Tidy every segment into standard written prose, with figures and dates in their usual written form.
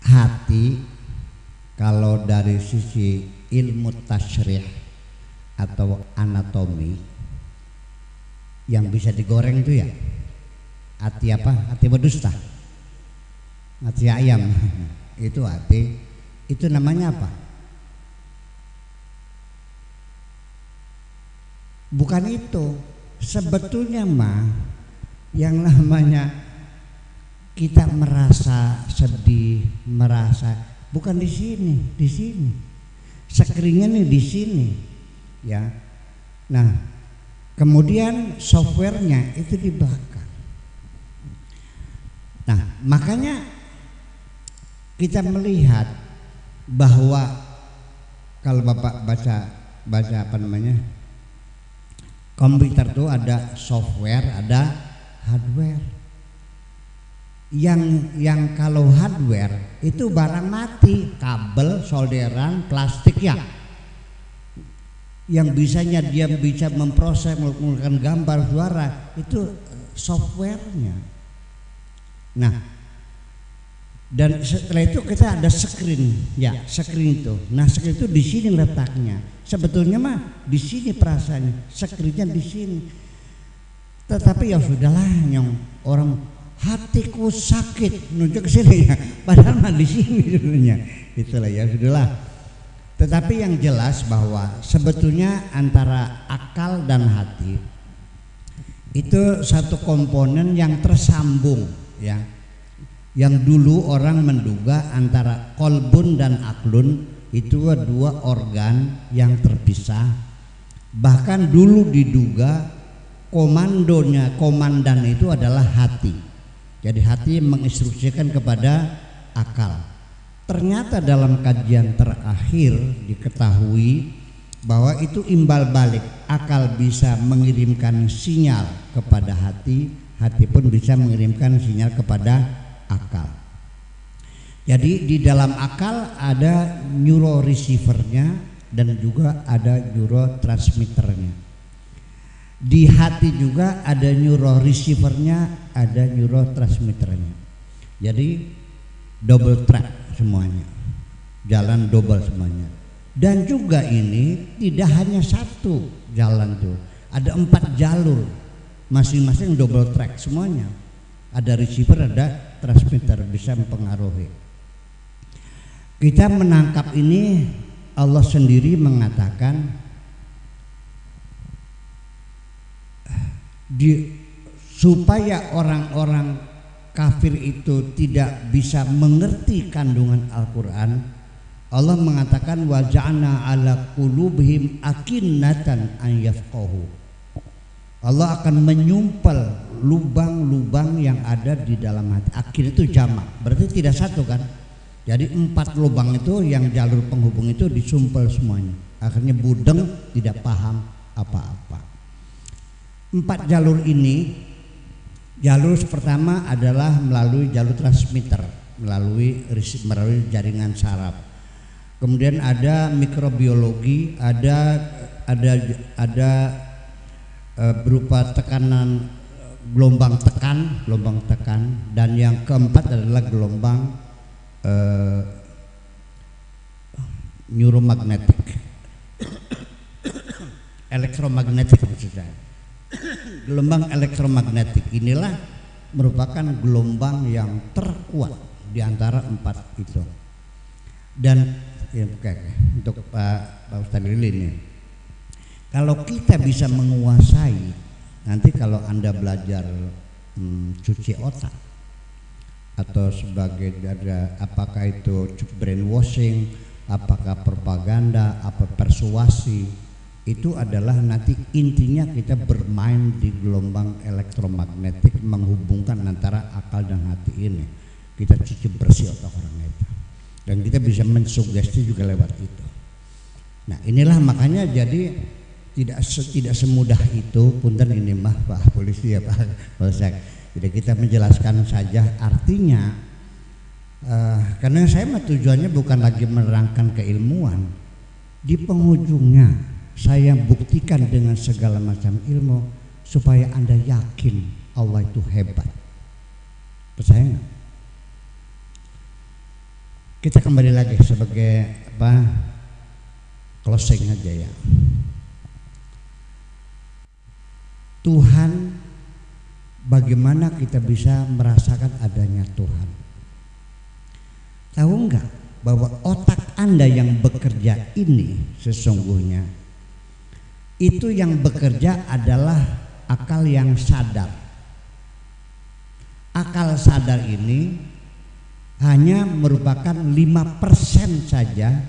hati kalau dari sisi ilmu tasyrih atau anatomi yang bisa digoreng itu ya hati apa? Hati berdusta, hati ayam. Itu hati, itu namanya apa? Bukan itu. Sebetulnya mah yang namanya kita merasa sedih, merasa bukan di sini, di sini. Screennya nih di sini, ya. Nah, kemudian softwarenya itu di belakang. Nah, makanya kita melihat bahwa kalau Bapak baca apa namanya? Komputer itu ada software, ada hardware. Yang kalau hardware itu barang mati, kabel, solderan, plastik ya. Yang bisanya dia bisa memproses, menggunakan gambar, suara, itu softwarenya. Nah, dan setelah itu kita ada screen, ya screen itu. Nah, screen itu di sini letaknya. Sebetulnya mah di sini perasaannya, screennya di sini. Tetapi ya sudahlah, yang orang hatiku sakit nunjuk ke sini ya, padahal mah di sini sebenarnya. Itulah ya sudahlah. Tetapi yang jelas bahwa sebetulnya antara akal dan hati itu satu komponen yang tersambung, ya. Yang dulu orang menduga antara kolbun dan aklun itu dua organ yang terpisah. Bahkan dulu diduga komandan itu adalah hati. Jadi hati menginstruksikan kepada akal. Ternyata dalam kajian terakhir diketahui bahwa itu imbal balik. Akal bisa mengirimkan sinyal kepada hati, hati pun bisa mengirimkan sinyal kepada akal. Jadi di dalam akal ada neuroreceivernya dan juga ada neurotransmitternya. Di hati juga ada neuroreceivernya, ada neurotransmitternya. Jadi double track semuanya, jalan double semuanya. Dan juga ini tidak hanya satu jalan tuh, ada 4 jalur, masing-masing double track semuanya. Ada receiver, ada transmitter, bisa mempengaruhi. Kita menangkap ini, Allah sendiri mengatakan supaya orang-orang kafir itu tidak bisa mengerti kandungan Al-Quran. Allah mengatakan wa ja'alna ala qulubihim akinnatan an yafqahu. Allah akan menyumpal lubang-lubang yang ada di dalam hati. Akin itu jamak, berarti tidak satu kan? Jadi 4 lubang itu yang jalur penghubung itu disumpal semuanya. Akhirnya budeng, tidak paham apa-apa. 4 jalur ini, jalur pertama adalah melalui jalur transmitter, melalui jaringan saraf. Kemudian ada mikrobiologi, ada berupa tekanan gelombang tekan, dan yang keempat adalah gelombang neuromagnetik, elektromagnetik maksudnya. Gelombang elektromagnetik inilah merupakan gelombang yang terkuat di antara 4 itu. Dan ya, untuk Pak Ustadz Lili ini, kalau kita bisa menguasai, nanti kalau Anda belajar cuci otak atau sebagai apakah itu brainwashing, apakah propaganda, apa persuasi, itu adalah nanti intinya kita bermain di gelombang elektromagnetik, menghubungkan antara akal dan hati ini. Kita cuci bersih otak orang itu, dan kita bisa mensugesti juga lewat itu. Nah, inilah makanya jadi tidak semudah itu. Punten ini mah Pak Polisi ya Pak Polsek. Jadi kita menjelaskan saja artinya, karena saya mah tujuannya bukan lagi menerangkan keilmuan. Di penghujungnya saya buktikan dengan segala macam ilmu supaya Anda yakin Allah itu hebat. Percaya nggak? Kita kembali lagi sebagai closing aja ya. Tuhan, bagaimana kita bisa merasakan adanya Tuhan? Tahu enggak bahwa otak Anda yang bekerja ini sesungguhnya itu yang bekerja adalah akal yang sadar. Akal sadar ini hanya merupakan 5% saja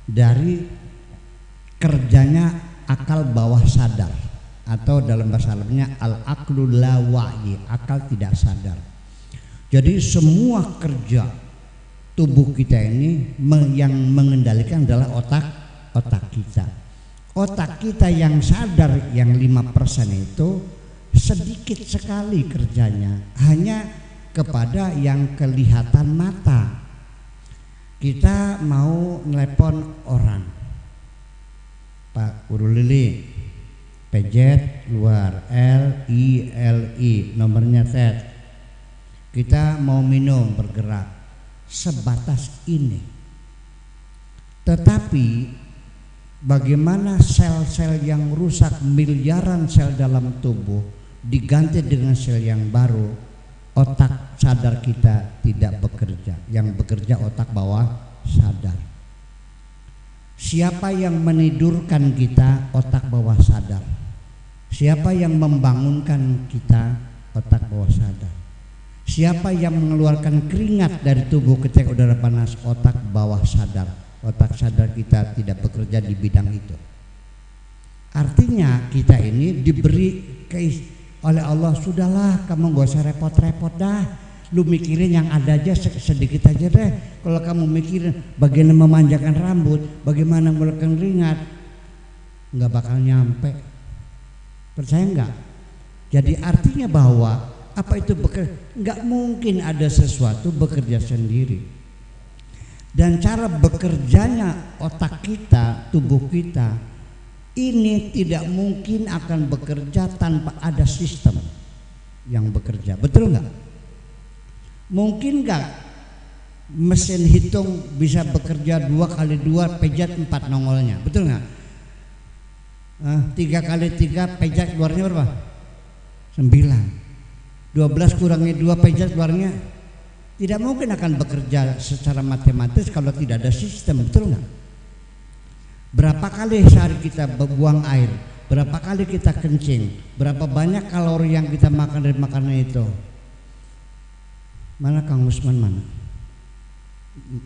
dari kerjanya akal bawah sadar, atau dalam bahasa Arabnya al-aqlu la wa'yi, akal tidak sadar. Jadi semua kerja tubuh kita ini yang mengendalikan adalah otak kita. Otak kita yang sadar yang 5% itu sedikit sekali kerjanya, hanya kepada yang kelihatan mata. Kita mau nelpon orang, Pak Guru Lili, pejet luar LILI, nomornya set. Kita mau minum, bergerak, sebatas ini. Tetapi bagaimana sel-sel yang rusak, miliaran sel dalam tubuh diganti dengan sel yang baru, otak sadar kita tidak bekerja. Yang bekerja otak bawah sadar. Siapa yang menidurkan kita? Otak bawah sadar. Siapa yang membangunkan kita? Otak bawah sadar. Siapa yang mengeluarkan keringat dari tubuh ketika udara panas? Otak bawah sadar. Otak sadar kita tidak bekerja di bidang itu. Artinya kita ini diberi oleh Allah, sudahlah kamu gak usah repot-repot dah, lu mikirin yang ada aja sedikit aja deh. Kalau kamu mikirin bagaimana memanjangkan rambut, bagaimana mengeluarkan keringat, nggak bakal nyampe. Percaya nggak? Jadi artinya bahwa apa itu bekerja? Nggak mungkin ada sesuatu bekerja sendiri. Dan cara bekerjanya otak kita, tubuh kita ini tidak mungkin akan bekerja tanpa ada sistem yang bekerja. Betul nggak? Mungkin nggak mesin hitung bisa bekerja 2 kali 2 pejat 4 nongolnya? Betul nggak? 3 kali 3 pejat keluarnya berapa? 9. 12 kurangi 2 pejat keluarnya. Tidak mungkin akan bekerja secara matematis kalau tidak ada sistem. Betul nggak? Berapa kali sehari kita buang air, berapa kali kita kencing, berapa banyak kalori yang kita makan dari makanan itu. Mana Kang Usman mana?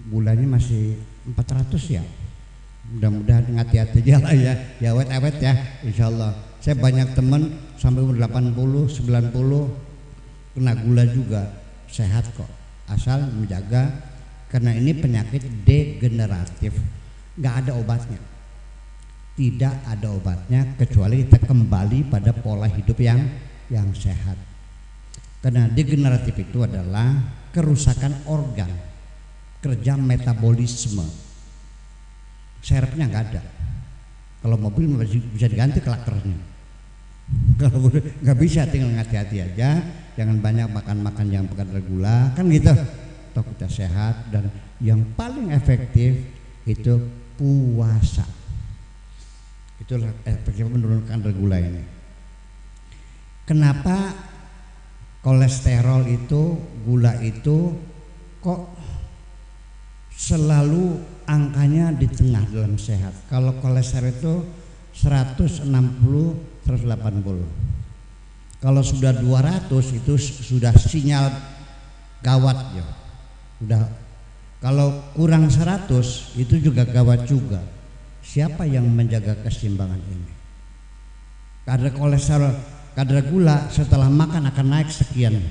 Bulannya masih 400 ya. Mudah-mudahan hati-hati aja lah ya. Ya awet-awet ya, insya Allah. Saya banyak teman sampai umur 80, 90 kena gula juga, sehat kok. Asal menjaga, karena ini penyakit degeneratif, nggak ada obatnya. Tidak ada obatnya kecuali kita kembali pada pola hidup yang sehat. Karena degeneratif itu adalah kerusakan organ, kerja metabolisme. Serepnya nggak ada. Kalau mobil bisa diganti klakernya. Kalau nggak bisa, tinggal hati-hati aja. Jangan banyak makan yang berkadar gula, kan gitu. Toh kita sehat, dan yang paling efektif itu puasa. Itulah efektif menurunkan kadar gula ini. Kenapa kolesterol itu, gula itu kok selalu angkanya di tengah dalam sehat? Kalau kolesterol itu 160, 180. Kalau sudah 200 itu sudah sinyal gawat ya. Sudah. Kalau kurang 100 itu juga gawat juga. Siapa yang menjaga keseimbangan ini? Kadar kolesterol, kadar gula setelah makan akan naik sekian.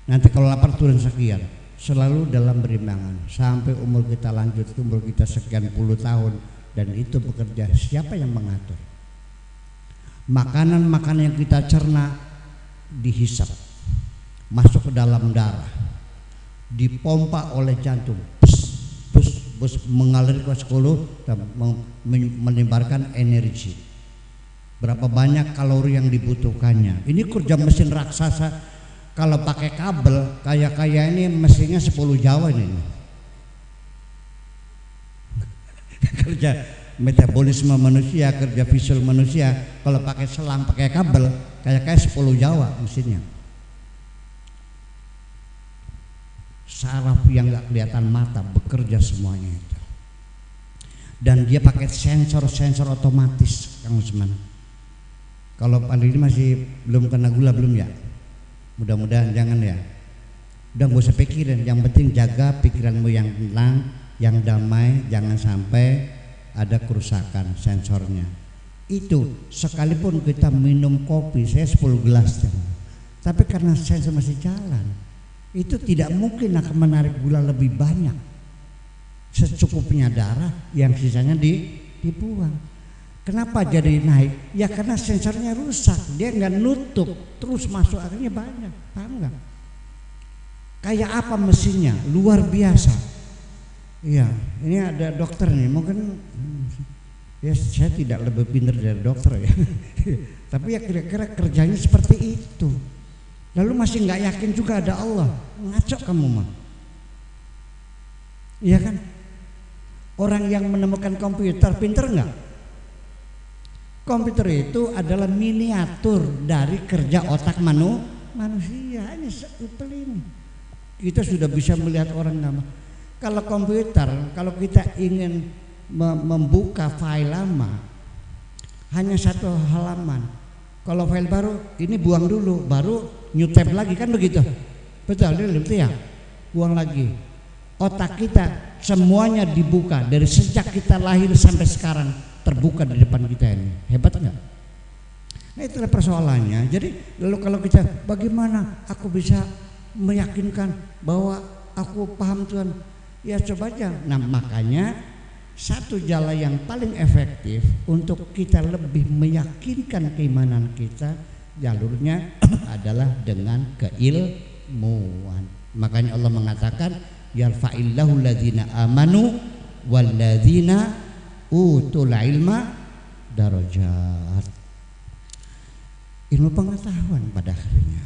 Nanti kalau lapar turun sekian. Selalu dalam berimbangan sampai umur kita lanjut, umur kita sekian puluh tahun, dan itu bekerja. Siapa yang mengatur? Makanan-makanan yang kita cerna dihisap, masuk ke dalam darah, dipompa oleh jantung, bus mengalir ke sekolah dan menyebarkan energi. Berapa banyak kalori yang dibutuhkannya? Ini kerja mesin raksasa. Kalau pakai kabel kayak ini mesinnya 10 Jawa ini. kerja metabolisme manusia, kerja visual manusia. Kalau pakai selang, pakai kabel, kayak 10 Jawa mesinnya. Saraf yang nggak kelihatan mata bekerja semuanya itu. Dan dia pakai sensor otomatis, Kang Usman. Kalau Pak ini masih belum kena gula belum ya? Mudah-mudahan jangan ya. Udah gak usah pikirin, yang penting jaga pikiranmu yang tenang, yang damai, jangan sampai ada kerusakan sensornya. Itu sekalipun kita minum kopi, saya 10 gelas, tapi karena sensor masih jalan, itu tidak mungkin akan menarik gula lebih banyak. Secukupnya darah, yang sisanya dibuang. Kenapa jadi naik? Ya karena sensornya rusak, dia nggak nutup, terus masuk akhirnya banyak, paham nggak? Kayak apa mesinnya, luar biasa. Iya, ini ada dokter nih, mungkin ya saya tidak lebih pintar dari dokter ya, tapi ya kira-kira kerjanya seperti itu. Lalu masih nggak yakin juga ada Allah, ngaco kamu mah. Iya kan? Orang yang menemukan komputer pinter nggak? Komputer itu adalah miniatur dari kerja otak manusia. Ini seutuh ini. Kita sudah bisa melihat orang nama. Kalau komputer, kalau kita ingin membuka file lama, hanya satu halaman. Kalau file baru, ini buang dulu, baru new tab lagi, kan begitu? Betul ya? Buang lagi. Otak kita semuanya dibuka dari sejak kita lahir sampai sekarang, terbuka di depan kita ini. Hebat enggak? Nah itulah persoalannya. Jadi lalu kalau kita bagaimana aku bisa meyakinkan bahwa aku paham Tuhan, ya coba aja. Nah makanya satu jalan yang paling efektif untuk kita lebih meyakinkan keimanan kita, jalurnya adalah dengan keilmuan. Makanya Allah mengatakan yarfa'illahu alladzina amanu walladzina utul ilma darajat. Ilmu pengetahuan pada akhirnya.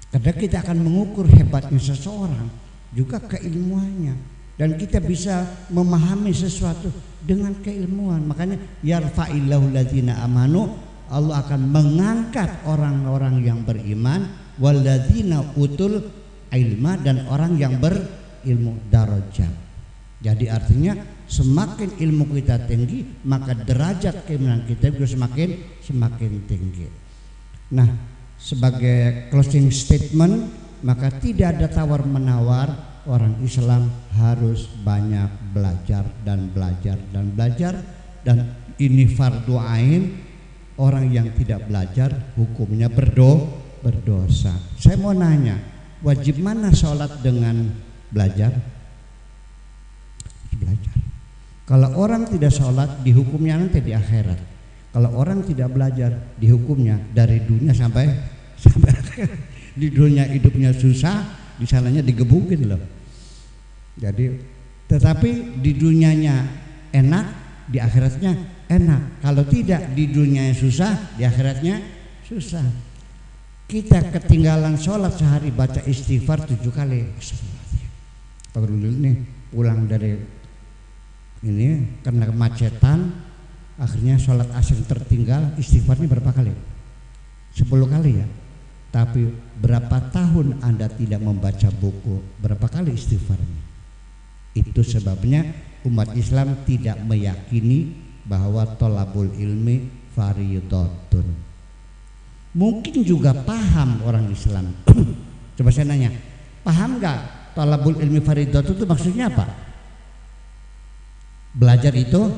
Karena kita akan mengukur hebatnya seseorang juga keilmuannya, dan kita bisa memahami sesuatu dengan keilmuan. Makanya yarfa'illahu alladzina amanu, Allah akan mengangkat orang-orang yang beriman, walladzina utul ilma, dan orang yang berilmu darajat. Jadi artinya semakin ilmu kita tinggi, maka derajat keimanan kita juga semakin tinggi. Nah, sebagai closing statement, maka tidak ada tawar menawar, orang Islam harus banyak belajar dan belajar dan belajar, dan ini fardu ain. Orang yang tidak belajar hukumnya berdosa. Saya mau nanya, wajib mana sholat dengan belajar? Belajar. Kalau orang tidak sholat, dihukumnya nanti di akhirat. Kalau orang tidak belajar, dihukumnya dari dunia sampai akhir. Di dunia hidupnya susah, di sananya digebukin loh. Jadi, tetapi di dunianya enak, di akhiratnya enak. Kalau tidak, di dunianya susah, di akhiratnya susah. Kita ketinggalan sholat sehari, baca istighfar 7 kali. Pak dulu nih pulang dari ini karena kemacetan, akhirnya sholat asar tertinggal, istighfarnya berapa kali? 10 kali ya. Tapi berapa tahun Anda tidak membaca buku, berapa kali istighfarnya? Itu sebabnya umat Islam tidak meyakini bahwa tolabul ilmi fardhun. Mungkin juga paham orang Islam. Coba saya nanya, paham nggak tolabul ilmi fardhun itu maksudnya apa? Belajar itu,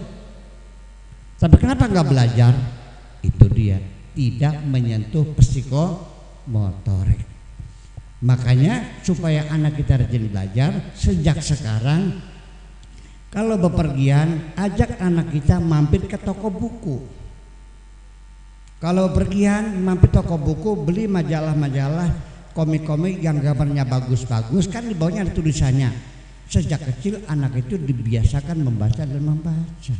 tapi kenapa nggak belajar? Itu dia, tidak menyentuh psikomotorik. Makanya supaya anak kita rajin belajar sejak sekarang, kalau bepergian ajak anak kita mampir ke toko buku. Kalau bepergian mampir toko buku, beli majalah-majalah, komik-komik yang gambarnya bagus-bagus, kan di bawahnya ada tulisannya. Sejak kecil anak itu dibiasakan membaca dan membaca.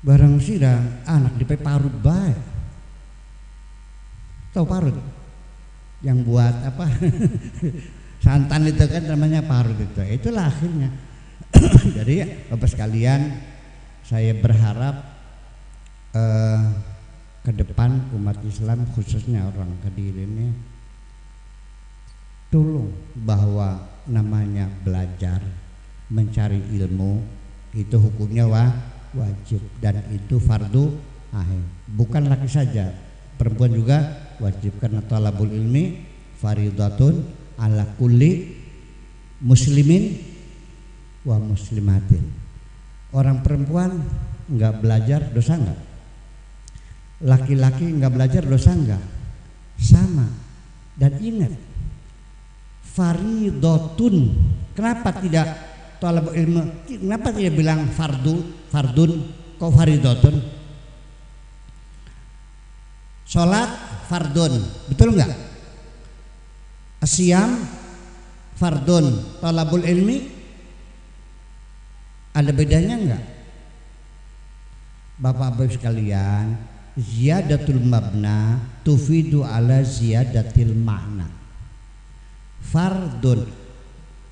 Barang sirang anak di parut baik. Tahu parut? Yang buat apa? Santan itu kan namanya parut itu. Itulah akhirnya. Jadi Bapak sekalian, saya berharap ke depan umat Islam khususnya orang Kediri ini tolong bahwa namanya belajar mencari ilmu itu hukumnya wajib dan itu fardu ain. Bukan laki saja, perempuan juga wajib karena talabul ilmi faridatun ala kulli muslimin wa muslimatin. Orang perempuan nggak belajar dosa nggak? Laki-laki nggak belajar dosa nggak? Sama. Dan ingat, faridatun. Kenapa tidak talabul ilmi? Kenapa tidak bilang fardun? Kok faridatun? Sholat fardun, betul nggak? Asyam fardun, talabul ilmi ada bedanya nggak? Bapak-bapak sekalian, ziyadatul mabna tufidu ala ziyadatil makna. Fardun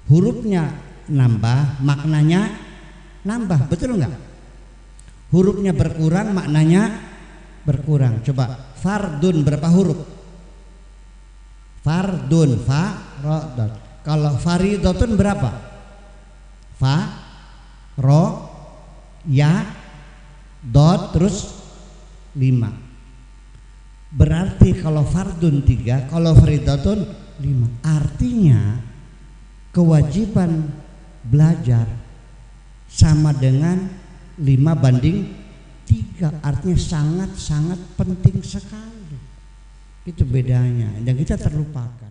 hurufnya nambah, maknanya nambah, betul nggak? Hurufnya berkurang, maknanya berkurang. Coba fardun berapa huruf? Fardun, fa, ro, dot. Kalau faridatun berapa? Fa, ro, ya, dot, terus 5. Berarti kalau fardun 3, kalau faridatun 5. Artinya kewajiban belajar sama dengan 5:3, artinya sangat-sangat penting sekali. Itu bedanya dan kita terlupakan.